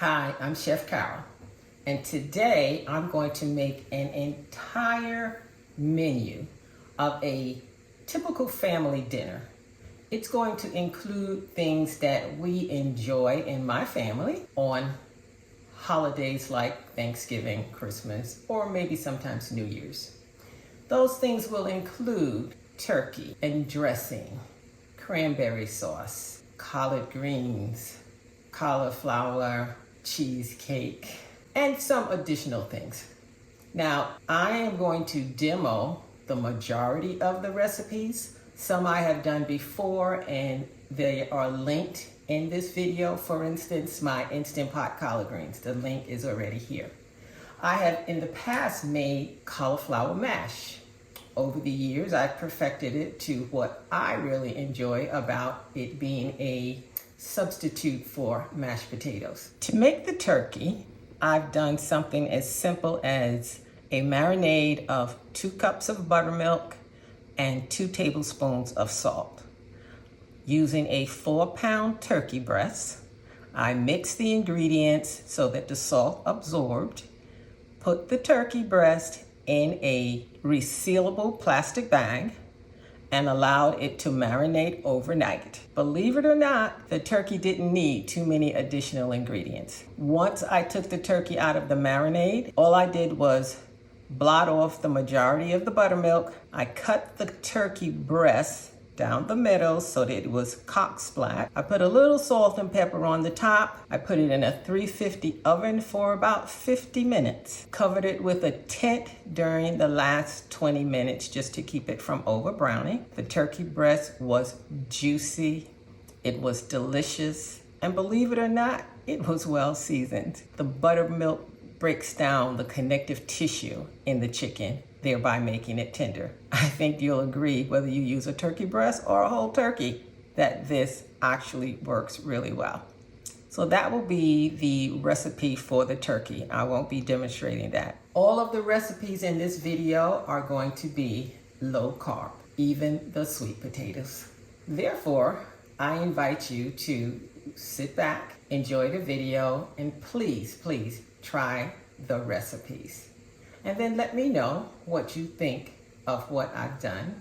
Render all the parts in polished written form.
Hi, I'm Chef Carol, and today I'm going to make an entire menu of a typical family dinner. It's going to include things that we enjoy in my family on holidays like Thanksgiving, Christmas, or maybe sometimes New Year's. Those things will include turkey and dressing, cranberry sauce, collard greens, cauliflower, cheesecake, and some additional things. Now, I am going to demo the majority of the recipes. Some I have done before and they are linked in this video. For instance, my Instant Pot collard greens, the link is already here. I have in the past made cauliflower mash. Over the years, I've perfected it to what I really enjoy about it being a substitute for mashed potatoes. To make the turkey, I've done something as simple as a marinade of 2 cups of buttermilk and 2 tablespoons of salt. Using a 4-pound turkey breast, I mixed the ingredients so that the salt absorbed, put the turkey breast in a resealable plastic bag, and allowed it to marinate overnight. Believe it or not, the turkey didn't need too many additional ingredients. Once I took the turkey out of the marinade, all I did was blot off the majority of the buttermilk. I cut the turkey breast down the middle so that it was cock splat. I put a little salt and pepper on the top. I put it in a 350 oven for about 50 minutes. Covered it with a tent during the last 20 minutes just to keep it from over browning. The turkey breast was juicy. It was delicious. And believe it or not, it was well seasoned. The buttermilk breaks down the connective tissue in the chicken, thereby making it tender. I think you'll agree, whether you use a turkey breast or a whole turkey, that this actually works really well. So that will be the recipe for the turkey. I won't be demonstrating that. All of the recipes in this video are going to be low carb, even the sweet potatoes. Therefore, I invite you to sit back, enjoy the video, and please try the recipes. And then let me know what you think of what I've done.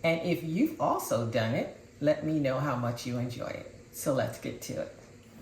And if you've also done it, let me know how much you enjoy it. So let's get to it.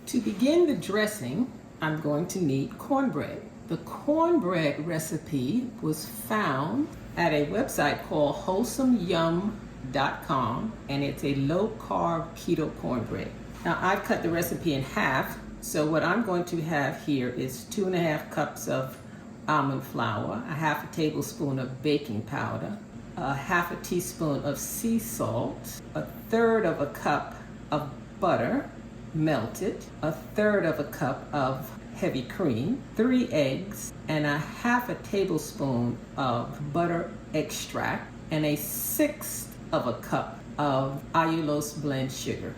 To begin the dressing, I'm going to need cornbread. The cornbread recipe was found at a website called wholesomeyum.com, and it's a low-carb keto cornbread. Now, I've cut the recipe in half, so what I'm going to have here is 2.5 cups of almond flour, a 1/2 tablespoon of baking powder, a 1/2 teaspoon of sea salt, 1/3 cup of butter melted, 1/3 cup of heavy cream, 3 eggs, and a 1/2 tablespoon of butter extract, and a 1/6 cup of allulose blend sugar.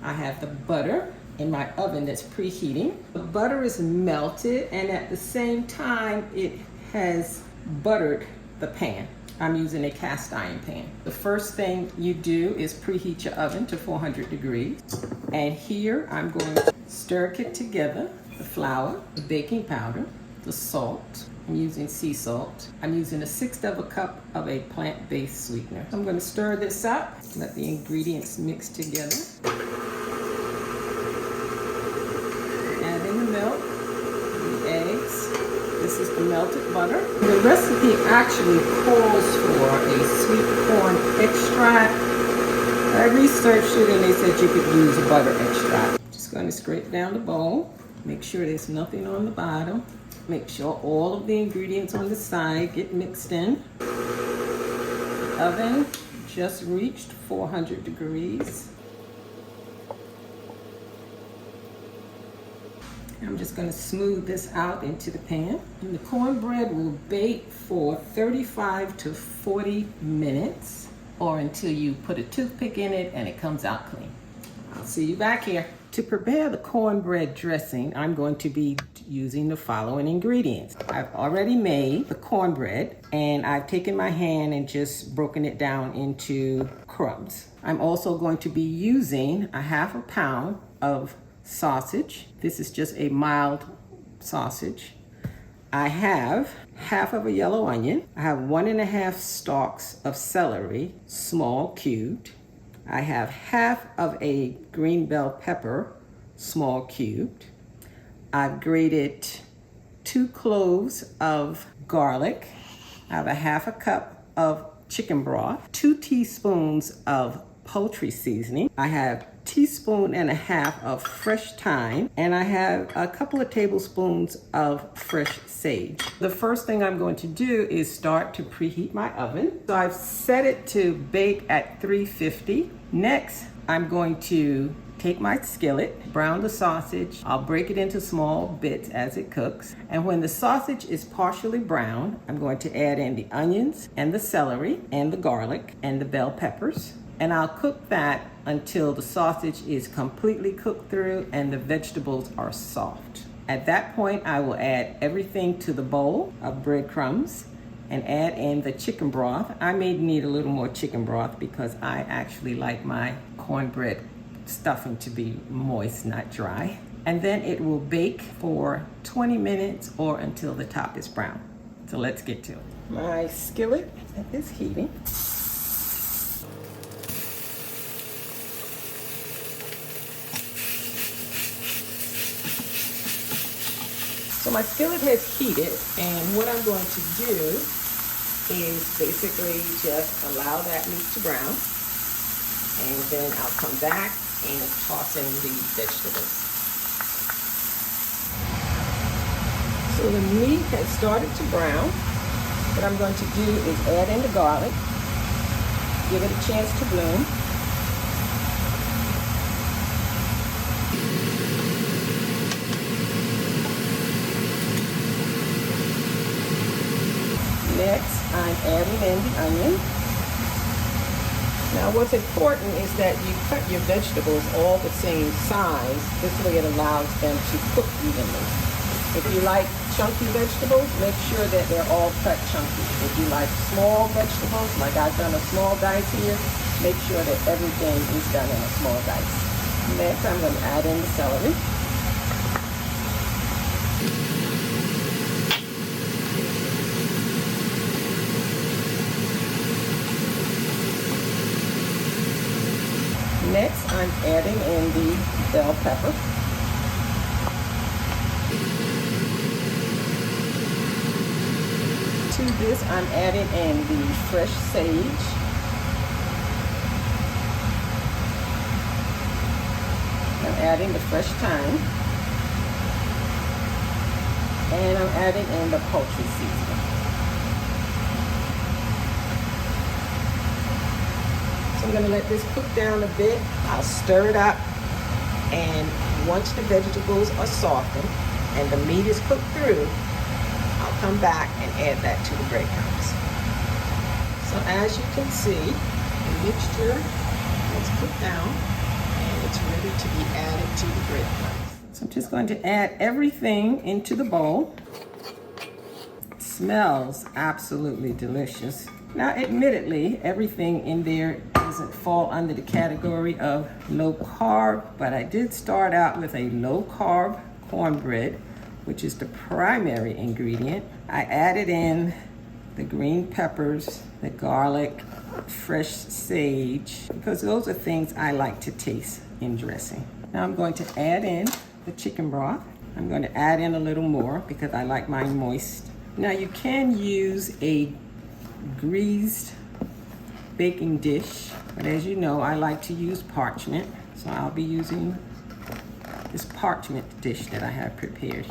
I have the butter in my oven that's preheating. The butter is melted, and at the same time it has buttered the pan. I'm using a cast iron pan. The first thing you do is preheat your oven to 400 degrees. And here I'm going to stir it together, the flour, the baking powder, the salt. I'm using sea salt. I'm using a 1/6 cup of a plant-based sweetener. I'm going to stir this up, let the ingredients mix together. Milk, the eggs. This is the melted butter. The recipe actually calls for a sweet corn extract. I researched it and they said you could use butter extract. Just going to scrape down the bowl. Make sure there's nothing on the bottom. Make sure all of the ingredients on the side get mixed in. The oven just reached 400 degrees. I'm just going to smooth this out into the pan. And the cornbread will bake for 35 to 40 minutes or until you put a toothpick in it and it comes out clean. I'll see you back here. To prepare the cornbread dressing, I'm going to be using the following ingredients. I've already made the cornbread and I've taken my hand and just broken it down into crumbs. I'm also going to be using a 1/2 pound of sausage. This is just a mild sausage. I have half of a yellow onion. I have 1.5 stalks of celery, small cubed. I have half of a green bell pepper, small cubed. I've grated 2 cloves of garlic. I have a half a cup of chicken broth, 2 teaspoons of poultry seasoning. I have 1.5 teaspoons of fresh thyme, and I have a couple of tablespoons of fresh sage. The first thing I'm going to do is start to preheat my oven. So I've set it to bake at 350. Next, I'm going to take my skillet, brown the sausage. I'll break it into small bits as it cooks. And when the sausage is partially brown, I'm going to add in the onions and the celery and the garlic and the bell peppers. And I'll cook that until the sausage is completely cooked through and the vegetables are soft. At that point, I will add everything to the bowl of breadcrumbs and add in the chicken broth. I may need a little more chicken broth because I actually like my cornbread stuffing to be moist, not dry. And then it will bake for 20 minutes or until the top is brown. So let's get to it. My skillet is heating. So my skillet has heated, and what I'm going to do is basically just allow that meat to brown, and then I'll come back and toss in the vegetables. So the meat has started to brown. What I'm going to do is add in the garlic, give it a chance to bloom. Next, I'm adding in the onion. Now what's important is that you cut your vegetables all the same size. This way it allows them to cook evenly. If you like chunky vegetables, make sure that they're all cut chunky. If you like small vegetables, like I've done a small dice here, make sure that everything is done in a small dice. Next, I'm going to add in the celery. Next, I'm adding in the bell pepper. To this, I'm adding in the fresh sage. I'm adding the fresh thyme. And I'm adding in the poultry seasoning. So I'm going to let this cook down a bit. I'll stir it up, and once the vegetables are softened and the meat is cooked through, I'll come back and add that to the breadcrumbs. So as you can see, the mixture is cooked down and it's ready to be added to the breadcrumbs. So I'm just going to add everything into the bowl. It smells absolutely delicious. Now, admittedly, everything in there doesn't fall under the category of low carb, but I did start out with a low carb cornbread, which is the primary ingredient. I added in the green peppers, the garlic, fresh sage, because those are things I like to taste in dressing. Now I'm going to add in the chicken broth. I'm going to add in a little more because I like mine moist. Now you can use a greased baking dish, but as you know, I like to use parchment, so I'll be using this parchment dish that I have prepared.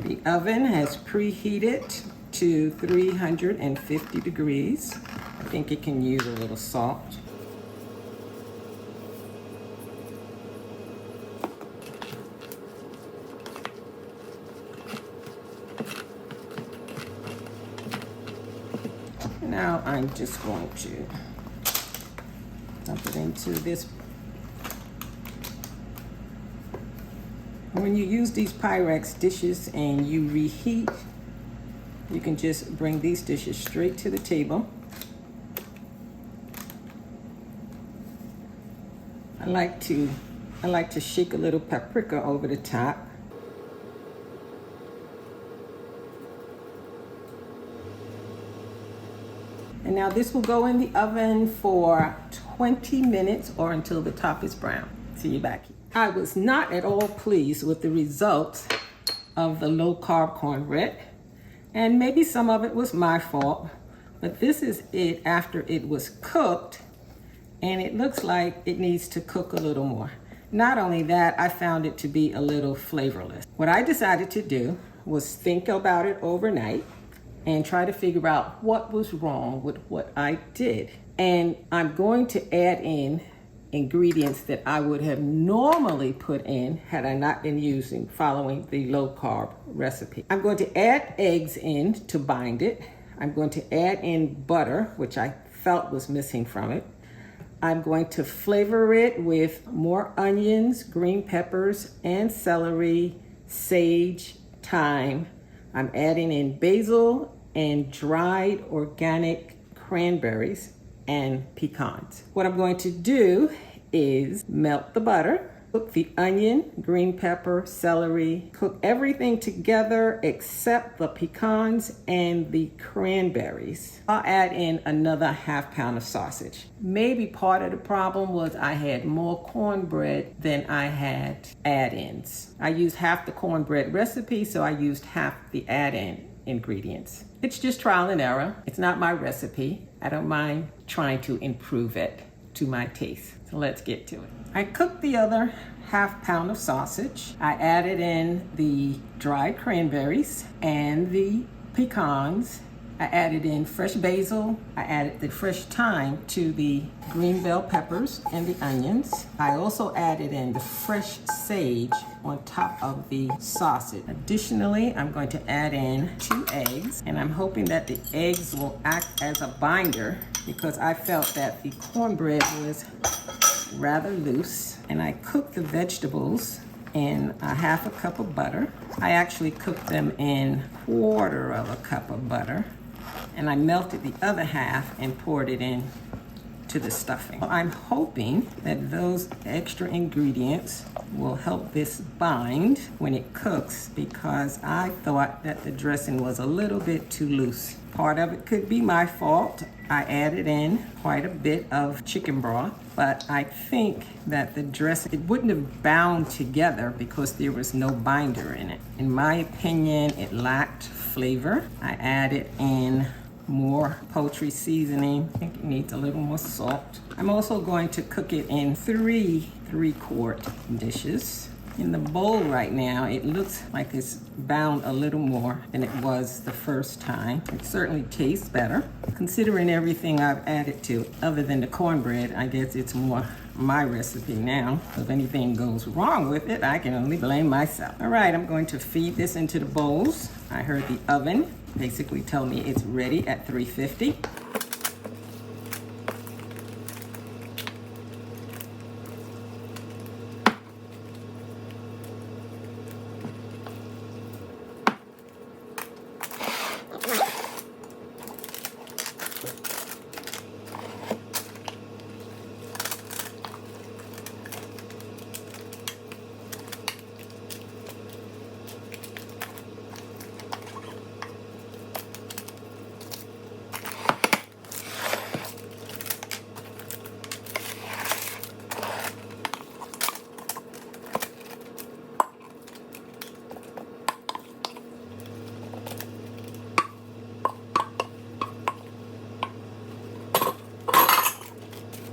The oven has preheated to 350 degrees. I think it can use a little salt. Now I'm just going to dump it into this. When you use these Pyrex dishes and you reheat, you can just bring these dishes straight to the table. I like to shake a little paprika over the top. And now this will go in the oven for 20 minutes or until the top is brown. See you back here. I was not at all pleased with the results of the low carb cornbread. And maybe some of it was my fault, but this is it after it was cooked, and it looks like it needs to cook a little more. Not only that, I found it to be a little flavorless. What I decided to do was think about it overnight and try to figure out what was wrong with what I did. And I'm going to add in ingredients that I would have normally put in had I not been following the low carb recipe. I'm going to add eggs in to bind it. I'm going to add in butter, which I felt was missing from it. I'm going to flavor it with more onions, green peppers, and celery, sage, thyme. I'm adding in basil and dried organic cranberries and pecans. What I'm going to do is melt the butter, cook the onion, green pepper, celery, cook everything together except the pecans and the cranberries. I'll add in another ½ pound of sausage. Maybe part of the problem was I had more cornbread than I had add-ins. I used half the cornbread recipe, so I used half the add-in ingredients. It's just trial and error. It's not my recipe. I don't mind trying to improve it to my taste. So let's get to it. I cooked the other ½ pound of sausage. I added in the dried cranberries and the pecans. I added in fresh basil. I added the fresh thyme to the green bell peppers and the onions. I also added in the fresh sage on top of the sausage. Additionally, I'm going to add in 2 eggs, and I'm hoping that the eggs will act as a binder because I felt that the cornbread was rather loose. And I cooked the vegetables in a ½ cup of butter. I actually cooked them in ¼ cup of butter. And I melted the other half and poured it in to the stuffing. I'm hoping that those extra ingredients will help this bind when it cooks because I thought that the dressing was a little bit too loose. Part of it could be my fault. I added in quite a bit of chicken broth, but I think that the dressing, it wouldn't have bound together because there was no binder in it. In my opinion, it lacked flavor. I added in more poultry seasoning. I think it needs a little more salt. I'm also going to cook it in 3 3-quart dishes. In the bowl right now, it looks like it's bound a little more than it was the first time. It certainly tastes better. Considering everything I've added to it, other than the cornbread, I guess it's more my recipe now. If anything goes wrong with it, I can only blame myself. All right, I'm going to feed this into the bowls. I heard the oven basically tell me it's ready at 350.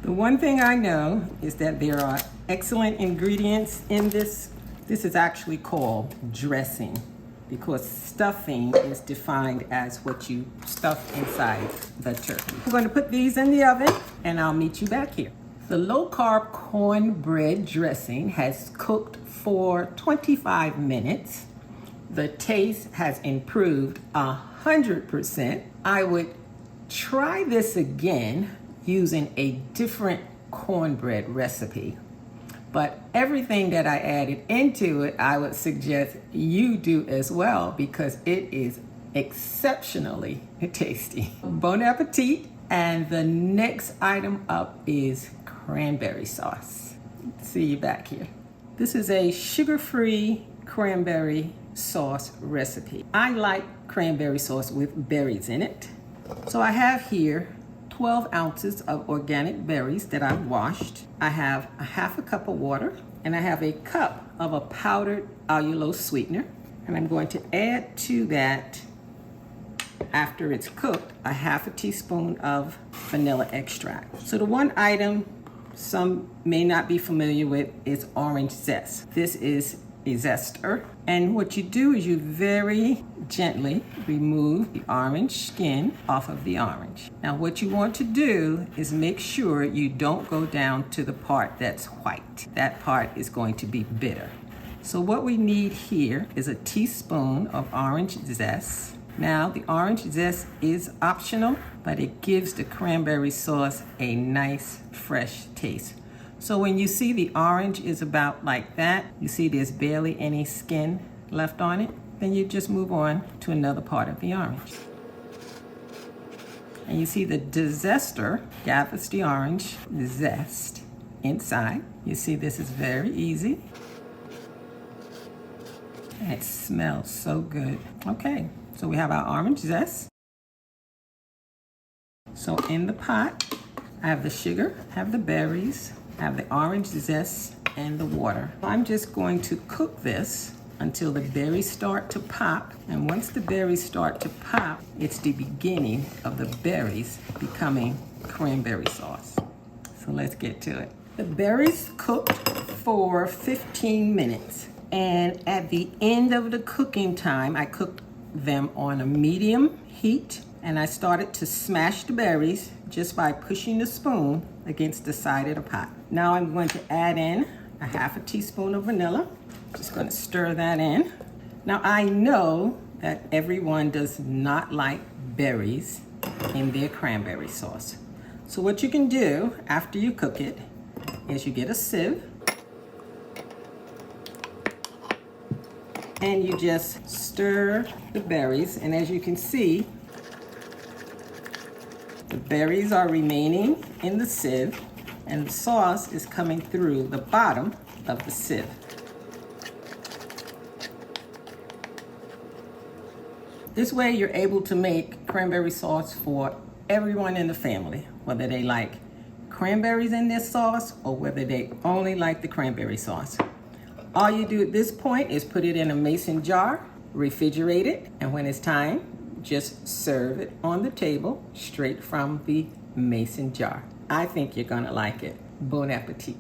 The one thing I know is that there are excellent ingredients in this. This is actually called dressing because stuffing is defined as what you stuff inside the turkey. I'm going to put these in the oven and I'll meet you back here. The low-carb cornbread dressing has cooked for 25 minutes. The taste has improved 100%. I would try this again using a different cornbread recipe. But everything that I added into it, I would suggest you do as well because it is exceptionally tasty. Bon appetit. And the next item up is cranberry sauce. See you back here. This is a sugar-free cranberry sauce recipe. I like cranberry sauce with berries in it. So I have here 12 ounces of organic berries that I've washed. I have a half a cup of water, and I have a cup of a powdered allulose sweetener. And I'm going to add to that, after it's cooked, a half a teaspoon of vanilla extract. So the one item some may not be familiar with is orange zest. This is a zester. And what you do is you very gently remove the orange skin off of the orange. Now what you want to do is make sure you don't go down to the part that's white. That part is going to be bitter. So what we need here is a teaspoon of orange zest. Now the orange zest is optional, but it gives the cranberry sauce a nice fresh taste. So when you see the orange is about like that, you see there's barely any skin left on it, then you just move on to another part of the orange. And you see the zester gathers the orange zest inside. You see this is very easy. And it smells so good. Okay, so we have our orange zest. So in the pot, I have the sugar, I have the berries, I have the orange zest, and the water. I'm just going to cook this until the berries start to pop. And once the berries start to pop, it's the beginning of the berries becoming cranberry sauce. So let's get to it. The berries cooked for 15 minutes. And at the end of the cooking time, I cooked them on a medium heat, and I started to smash the berries just by pushing the spoon against the side of the pot. Now I'm going to add in a half a teaspoon of vanilla. Just going to stir that in. Now I know that everyone does not like berries in their cranberry sauce. So what you can do after you cook it is you get a sieve, and you just stir the berries, and as you can see, the berries are remaining in the sieve and the sauce is coming through the bottom of the sieve. This way you're able to make cranberry sauce for everyone in the family, whether they like cranberries in their sauce or whether they only like the cranberry sauce. All you do at this point is put it in a mason jar, refrigerate it, and when it's time, just serve it on the table straight from the mason jar. I think you're gonna like it. Bon appetit.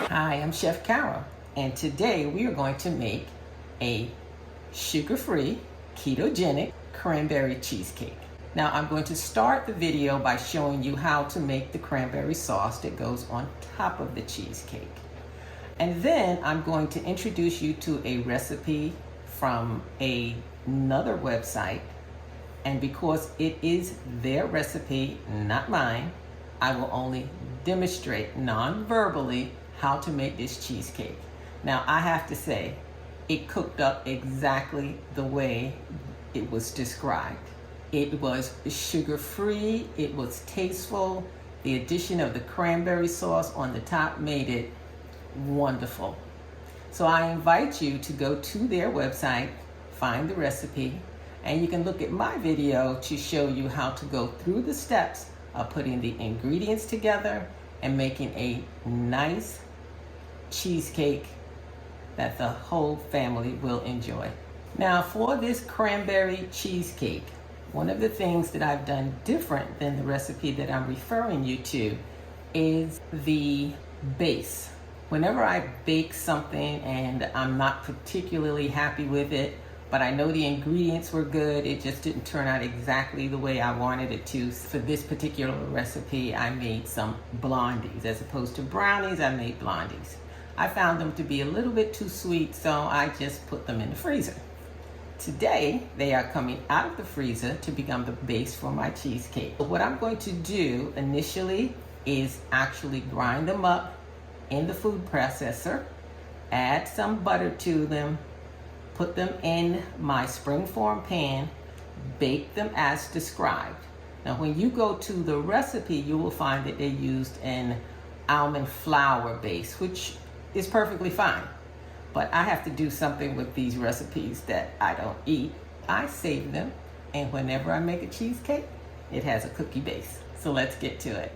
Hi, I'm Chef Carol, and today we are going to make a sugar-free, ketogenic cranberry cheesecake. Now I'm going to start the video by showing you how to make the cranberry sauce that goes on top of the cheesecake. And then I'm going to introduce you to a recipe from another website. And because it is their recipe, not mine, I will only demonstrate non-verbally how to make this cheesecake. Now I have to say, it cooked up exactly the way it was described. It was sugar-free, it was tasteful. The addition of the cranberry sauce on the top made it wonderful. So I invite you to go to their website, find the recipe, and you can look at my video to show you how to go through the steps of putting the ingredients together and making a nice cheesecake that the whole family will enjoy. Now for this cranberry cheesecake, one of the things that I've done different than the recipe that I'm referring you to is the base. Whenever I bake something and I'm not particularly happy with it, but I know the ingredients were good, it just didn't turn out exactly the way I wanted it to. For this particular recipe, I made some blondies. As opposed to brownies, I made blondies. I found them to be a little bit too sweet, so I just put them in the freezer. Today, they are coming out of the freezer to become the base for my cheesecake. What I'm going to do initially is actually grind them up in the food processor, add some butter to them, put them in my springform pan, bake them as described. Now, when you go to the recipe, you will find that they used an almond flour base, which is perfectly fine. But I have to do something with these recipes that I don't eat. I save them, and whenever I make a cheesecake, it has a cookie base. So let's get to it.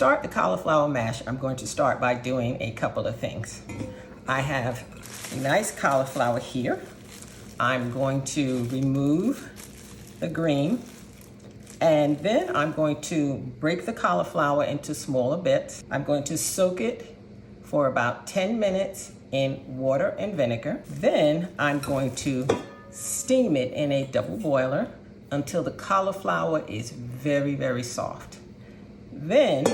start the cauliflower mash, I'm going to start by doing a couple of things. I have a nice cauliflower here. I'm going to remove the green, and then I'm going to break the cauliflower into smaller bits. I'm going to soak it for about 10 minutes in water and vinegar. Then I'm going to steam it in a double boiler until the cauliflower is very, very soft. Then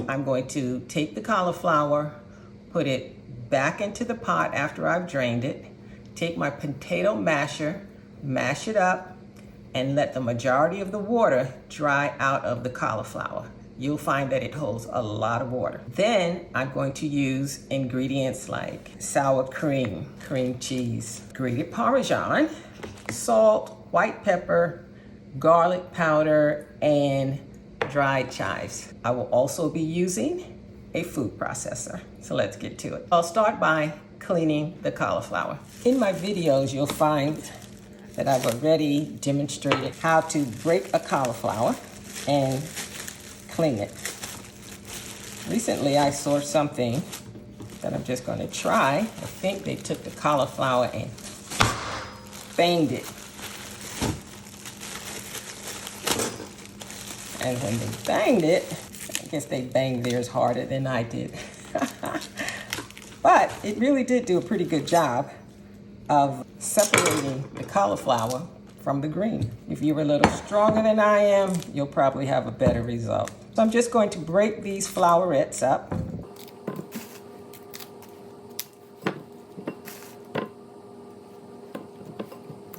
I'm going to take the cauliflower, put it back into the pot after I've drained it, take my potato masher, mash it up, and let the majority of the water dry out of the cauliflower. You'll find that it holds a lot of water. Then I'm going to use ingredients like sour cream, cream cheese, grated Parmesan, salt, white pepper, garlic powder, and dried chives. I will also be using a food processor. So let's get to it. I'll start by cleaning the cauliflower. In my videos, you'll find that I've already demonstrated how to break a cauliflower and clean it. Recently, I saw something that I'm just going to try. I think they took the cauliflower and banged it. And when they banged it, I guess they banged theirs harder than I did. But it really did do a pretty good job of separating the cauliflower from the green. If you're a little stronger than I am, you'll probably have a better result. So I'm just going to break these flowerets up.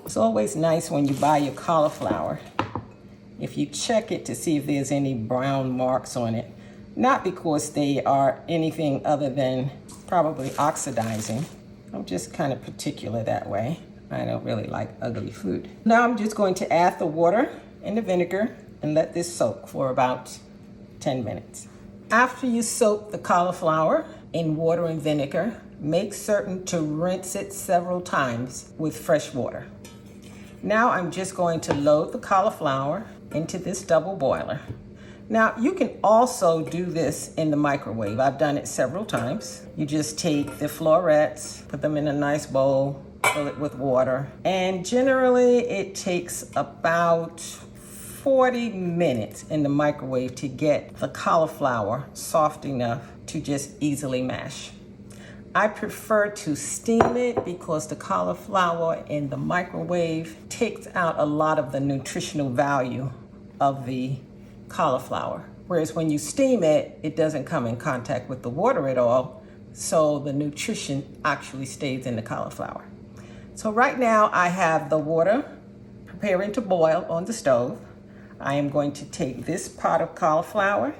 It's always nice when you buy your cauliflower, if you check it to see if there's any brown marks on it. Not because they are anything other than probably oxidizing. I'm just kind of particular that way. I don't really like ugly food. Now I'm just going to add the water and the vinegar and let this soak for about 10 minutes. After you soak the cauliflower in water and vinegar, make certain to rinse it several times with fresh water. Now I'm just going to load the cauliflower into this double boiler. Now you can also do this in the microwave. I've done it several times. You just take the florets, put them in a nice bowl, fill it with water, and generally it takes about 40 minutes in the microwave to get the cauliflower soft enough to just easily mash. I prefer to steam it because the cauliflower in the microwave takes out a lot of the nutritional value of the cauliflower. Whereas when you steam it, it doesn't come in contact with the water at all, so the nutrition actually stays in the cauliflower. So right now I have the water preparing to boil on the stove. I am going to take this pot of cauliflower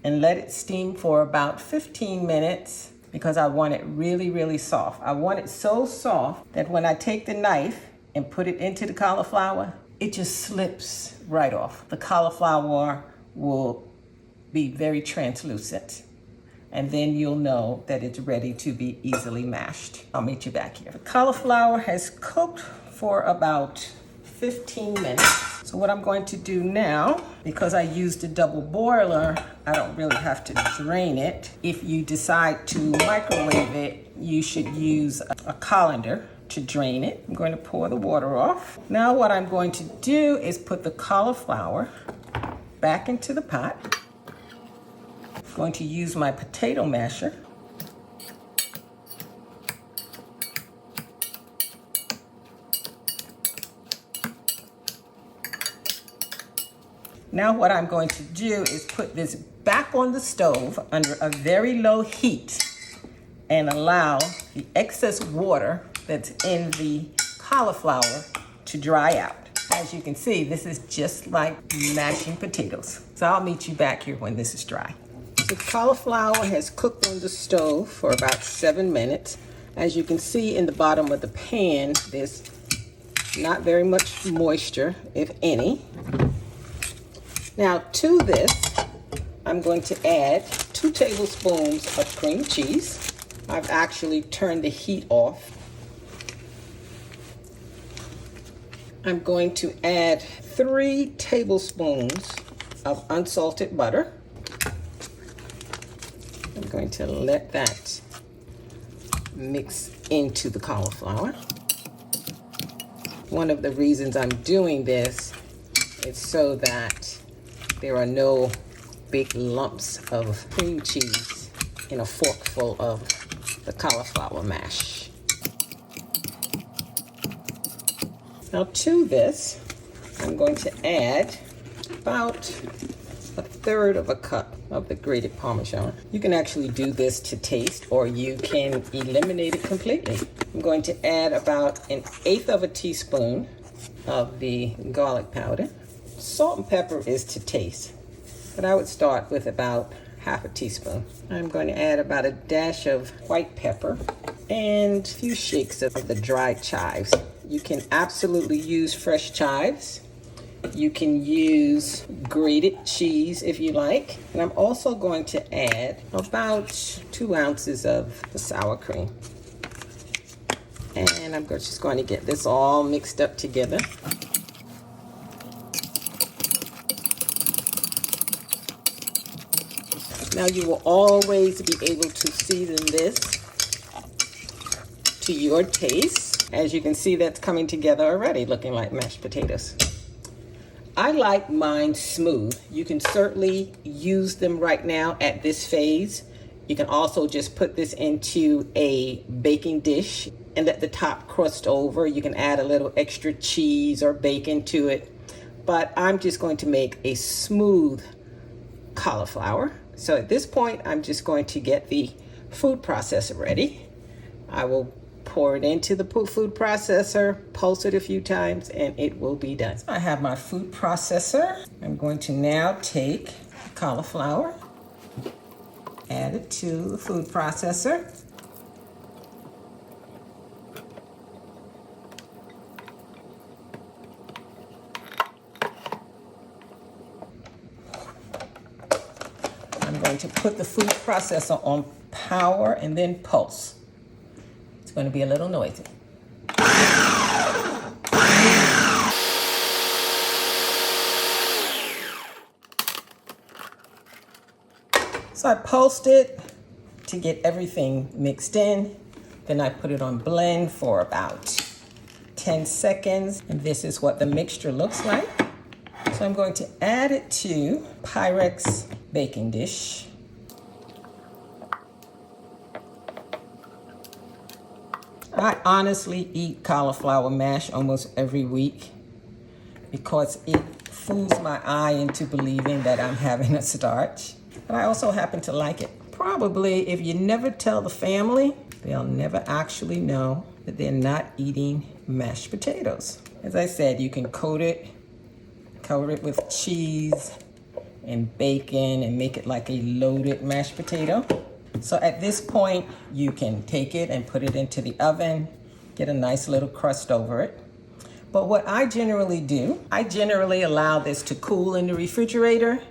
and let it steam for about 15 minutes because I want it really, really soft. I want it so soft that when I take the knife and put it into the cauliflower, it just slips right off. The cauliflower will be very translucent, and then you'll know that it's ready to be easily mashed. I'll meet you back here. The cauliflower has cooked for about 15 minutes. So what I'm going to do now, because I used a double boiler, I don't really have to drain it. If you decide to microwave it, you should use a colander to drain it. I'm going to pour the water off. Now what I'm going to do is put the cauliflower back into the pot. I'm going to use my potato masher. Now what I'm going to do is put this back on the stove under a very low heat and allow the excess water that's in the cauliflower to dry out. As you can see, this is just like mashing potatoes. So I'll meet you back here when this is dry. The cauliflower has cooked on the stove for about 7 minutes. As you can see in the bottom of the pan, there's not very much moisture, if any. Now to this, I'm going to add 2 tablespoons of cream cheese. I've actually turned the heat off. I'm going to add 3 tablespoons of unsalted butter. going to let that mix into the cauliflower. One of the reasons I'm doing this is so that there are no big lumps of cream cheese in a forkful of the cauliflower mash. Now to this, I'm going to add about 1/3 of a cup of the grated Parmesan. You can actually do this to taste, or you can eliminate it completely. I'm going to add about 1/8 of a teaspoon of the garlic powder. Salt and pepper is to taste, but I would start with about 1/2 teaspoon. I'm going to add about a dash of white pepper and a few shakes of the dried chives. You can absolutely use fresh chives. You can use grated cheese if you like. And I'm also going to add about 2 ounces of the sour cream. And I'm just going to get this all mixed up together. Now you will always be able to season this to your taste. As you can see, that's coming together already, looking like mashed potatoes. I like mine smooth. You can certainly use them right now at this phase. You can also just put this into a baking dish and let the top crust over. You can add a little extra cheese or bacon to it. But I'm just going to make a smooth cauliflower. So at this point, I'm just going to get the food processor ready. I will pour it into the food processor, pulse it a few times, and it will be done. So I have my food processor. I'm going to now take cauliflower, add it to the food processor. I'm going to put the food processor on power and then pulse. It's going to be a little noisy. So I pulsed it to get everything mixed in. Then I put it on blend for about 10 seconds. And this is what the mixture looks like. So I'm going to add it to Pyrex baking dish. I honestly eat cauliflower mash almost every week because it fools my eye into believing that I'm having a starch. But I also happen to like it. Probably if you never tell the family, they'll never actually know that they're not eating mashed potatoes. As I said, you can cover it with cheese and bacon and make it like a loaded mashed potato. So at this point, you can take it and put it into the oven, get a nice little crust over it. But what I generally do, I generally allow this to cool in the refrigerator.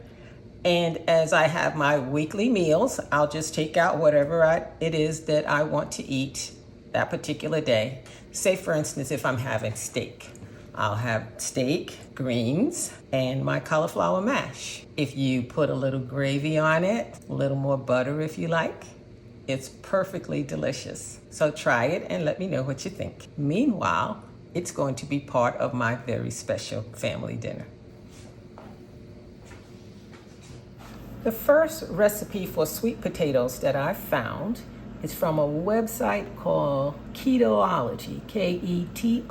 And as I have my weekly meals, I'll just take out whatever it is that I want to eat that particular day. Say, for instance, if I'm having steak, I'll have steak, greens, and my cauliflower mash. If you put a little gravy on it, a little more butter if you like, it's perfectly delicious. So try it and let me know what you think. Meanwhile, it's going to be part of my very special family dinner. The first recipe for sweet potatoes that I found is from a website called Ketology, Ketology,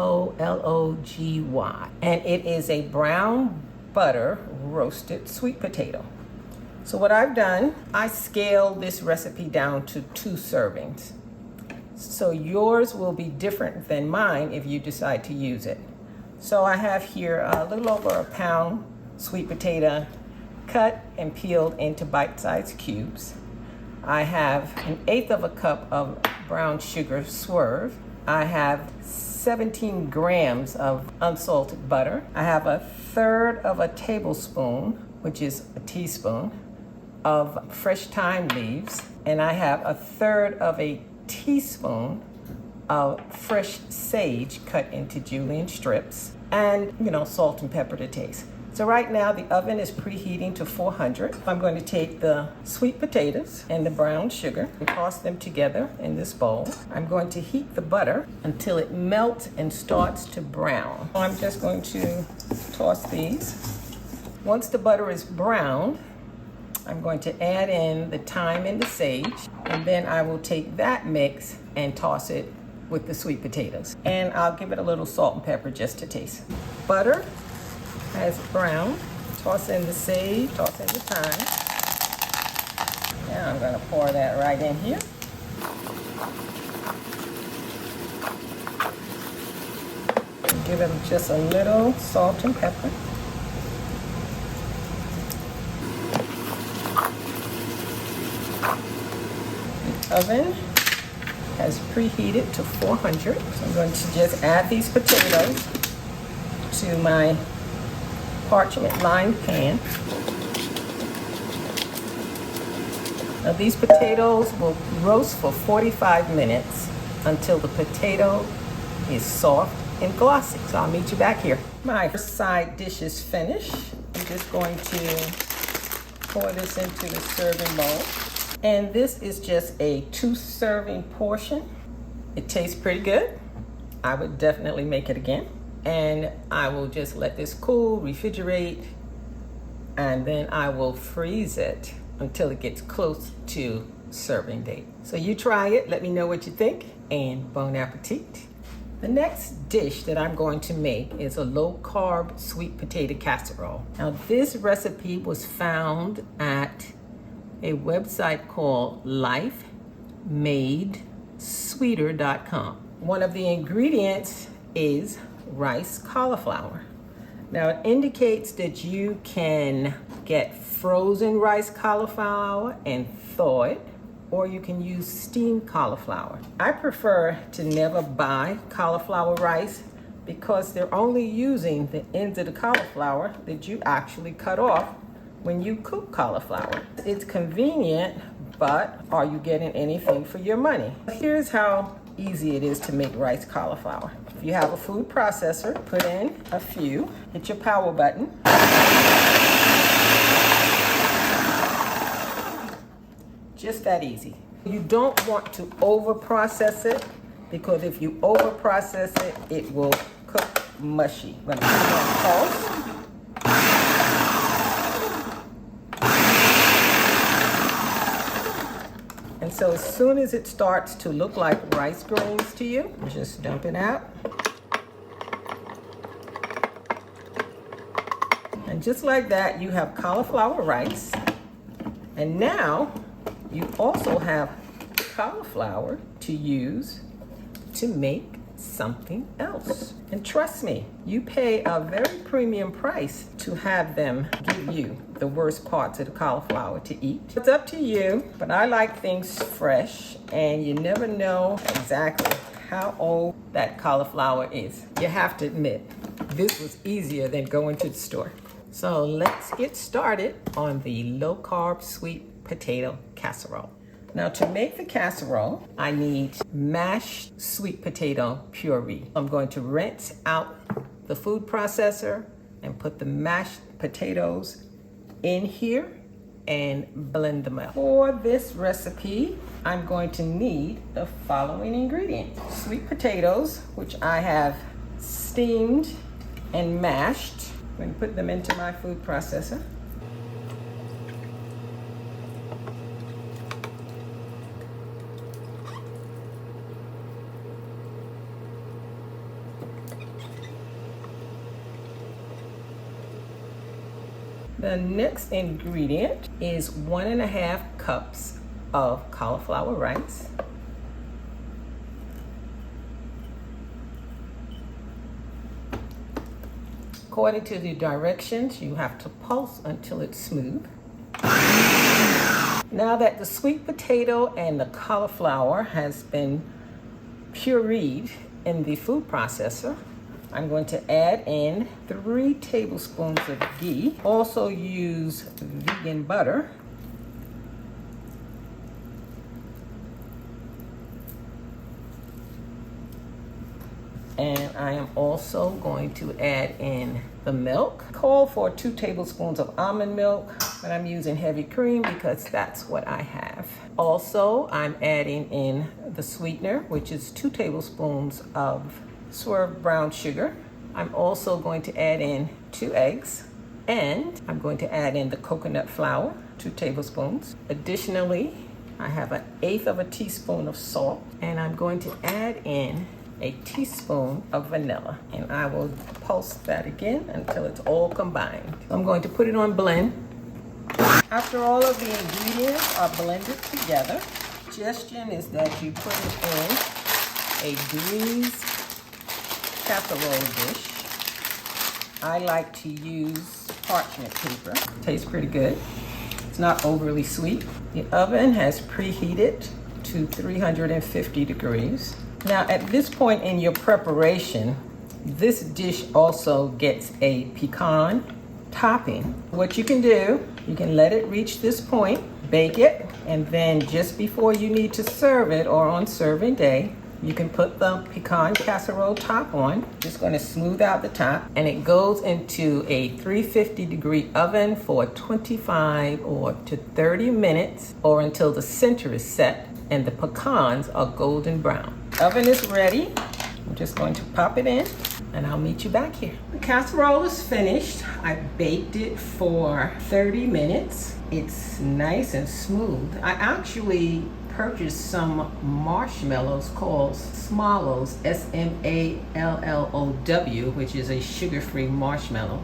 and it is a brown butter roasted sweet potato. So what I've done, I scaled this recipe down to 2 servings. So yours will be different than mine if you decide to use it. So I have here a little over a pound sweet potato cut and peeled into bite-sized cubes. I have 1/8 of a cup of brown sugar swerve. I have 17 grams of unsalted butter. I have 1/3 of a tablespoon, which is a teaspoon, of fresh thyme leaves. And I have 1/3 of a teaspoon of fresh sage cut into julienne strips. And, salt and pepper to taste. So right now the oven is preheating to 400. I'm going to take the sweet potatoes and the brown sugar and toss them together in this bowl. I'm going to heat the butter until it melts and starts to brown. I'm just going to toss these. Once the butter is brown, I'm going to add in the thyme and the sage, and then I will take that mix and toss it with the sweet potatoes. And I'll give it a little salt and pepper just to taste. Butter has brown. Toss in the sage, toss in the thyme. Now I'm going to pour that right in here. And give them just a little salt and pepper. The oven has preheated to 400. So I'm going to just add these potatoes to my parchment lined pan. Now these potatoes will roast for 45 minutes until the potato is soft and glossy. So I'll meet you back here. My first side dish is finished. I'm just going to pour this into the serving bowl. And this is just a 2-serving portion. It tastes pretty good. I would definitely make it again. And I will just let this cool, refrigerate, and then I will freeze it until it gets close to serving date. So you try it, let me know what you think, and bon appetit. The next dish that I'm going to make is a low-carb sweet potato casserole. Now this recipe was found at a website called lifemadesweeter.com. One of the ingredients is rice cauliflower. Now it indicates that you can get frozen rice cauliflower and thaw it, or you can use steamed cauliflower. I prefer to never buy cauliflower rice because they're only using the ends of the cauliflower that you actually cut off when you cook cauliflower. It's convenient, but are you getting anything for your money? Here's how easy it is to make rice cauliflower. If you have a food processor, put in a few, hit your power button. Just that easy. You don't want to over process it, because if you over process it, it will cook mushy. I'm gonna put it on pulse. And so as soon as it starts to look like rice grains to you, just dump it out. And just like that, you have cauliflower rice. And now you also have cauliflower to use to make something else. And trust me, you pay a very premium price to have them give you the worst parts of the cauliflower to eat. It's up to you, but I like things fresh, and you never know exactly how old that cauliflower is. You have to admit, this was easier than going to the store. So let's get started on the low-carb sweet potato casserole. Now to make the casserole, I need mashed sweet potato puree. I'm going to rinse out the food processor and put the mashed potatoes in here and blend them up. For this recipe, I'm going to need the following ingredients. Sweet potatoes, which I have steamed and mashed. I'm going to put them into my food processor. The next ingredient is 1.5 cups of cauliflower rice. According to the directions, you have to pulse until it's smooth. Now that the sweet potato and the cauliflower has been pureed in the food processor, I'm going to add in 3 tablespoons of ghee. Also use vegan butter. And I am also going to add in the milk. Call for 2 tablespoons of almond milk, but I'm using heavy cream because that's what I have. Also, I'm adding in the sweetener, which is 2 tablespoons of swerved brown sugar. I'm also going to add in 2 eggs, and I'm going to add in the coconut flour, 2 tablespoons. Additionally, I have 1/8 of a teaspoon of salt, and I'm going to add in a teaspoon of vanilla, and I will pulse that again until it's all combined. I'm going to put it on blend. After all of the ingredients are blended together, the suggestion is that you put it in a greased casserole dish. I like to use parchment paper. Tastes pretty good. It's not overly sweet. The oven has preheated to 350 degrees. Now, at this point in your preparation, this dish also gets a pecan topping. What you can do, you can let it reach this point, bake it, and then just before you need to serve it or on serving day, you can put the pecan casserole top on. Just going to smooth out the top, and it goes into a 350 degree oven for 25 or to 30 minutes, or until the center is set and the pecans are golden brown. Oven is ready. I'm just going to pop it in, and I'll meet you back here. The casserole is finished. I baked it for 30 minutes. It's nice and smooth. I actually purchased some marshmallows called Smallows, Smallow, which is a sugar-free marshmallow.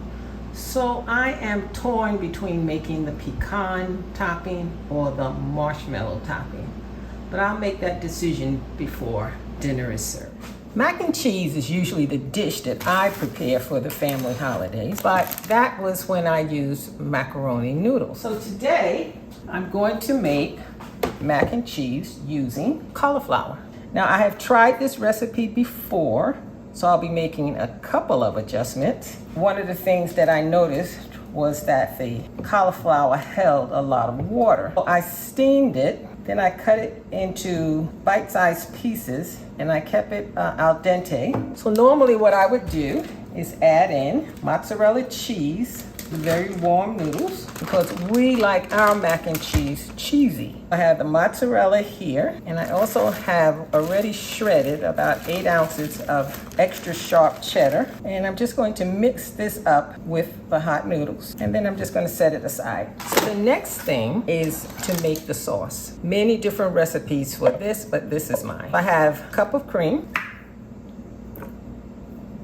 So I am torn between making the pecan topping or the marshmallow topping, but I'll make that decision before dinner is served. Mac and cheese is usually the dish that I prepare for the family holidays, but that was when I used macaroni noodles. So today I'm going to make mac and cheese using cauliflower. Now, I have tried this recipe before, so I'll be making a couple of adjustments. One of the things that I noticed was that the cauliflower held a lot of water. So I steamed it, then I cut it into bite-sized pieces, and I kept it al dente. So normally what I would do is add in mozzarella cheese, very warm noodles, because we like our mac and cheese cheesy. I have the mozzarella here, and I also have already shredded about 8 ounces of extra sharp cheddar, and I'm just going to mix this up with the hot noodles, and then I'm just going to set it aside. So the next thing is to make the sauce. Many different recipes for this, but this is mine. I have a cup of cream,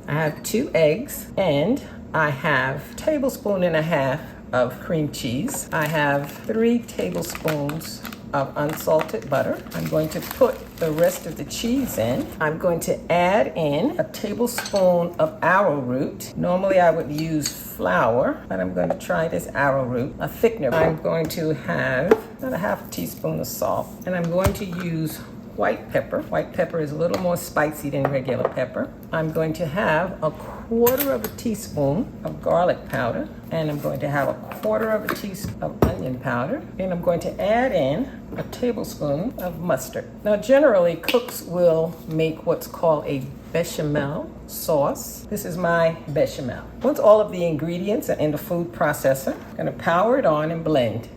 I have 2 eggs, and I have 1.5 tablespoons of cream cheese. I have 3 tablespoons of unsalted butter. I'm going to put the rest of the cheese in. I'm going to add in 1 tablespoon of arrowroot. Normally I would use flour, but I'm going to try this arrowroot, a thickener. I'm going to have about 1/2 teaspoon of salt, and I'm going to use white pepper. White pepper is a little more spicy than regular pepper. I'm going to have 1/4 teaspoon of garlic powder, and I'm going to have 1/4 teaspoon of onion powder, and I'm going to add in 1 tablespoon of mustard. Now, generally, cooks will make what's called a bechamel sauce. This is my bechamel. Once all of the ingredients are in the food processor, I'm going to power it on and blend.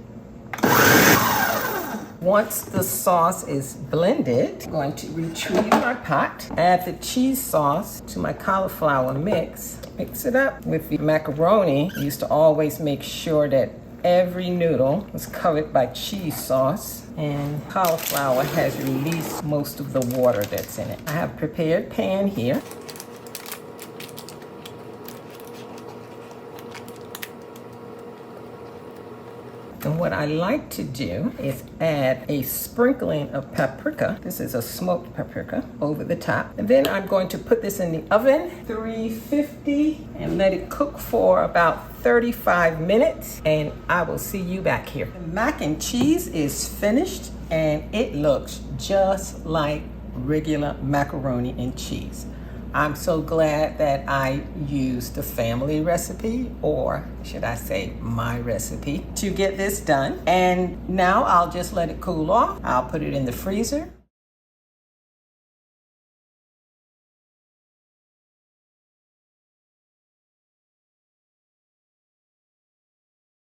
Once the sauce is blended, I'm going to retrieve my pot, add the cheese sauce to my cauliflower mix, mix it up with the macaroni. I used to always make sure that every noodle was covered by cheese sauce, and cauliflower has released most of the water that's in it. I have a prepared pan here. And what I like to do is add a sprinkling of paprika. This is a smoked paprika over the top. And then I'm going to put this in the oven, 350, and let it cook for about 35 minutes. And I will see you back here. The mac and cheese is finished, and it looks just like regular macaroni and cheese. I'm so glad that I used the family recipe, or should I say my recipe, to get this done. And now I'll just let it cool off. I'll put it in the freezer.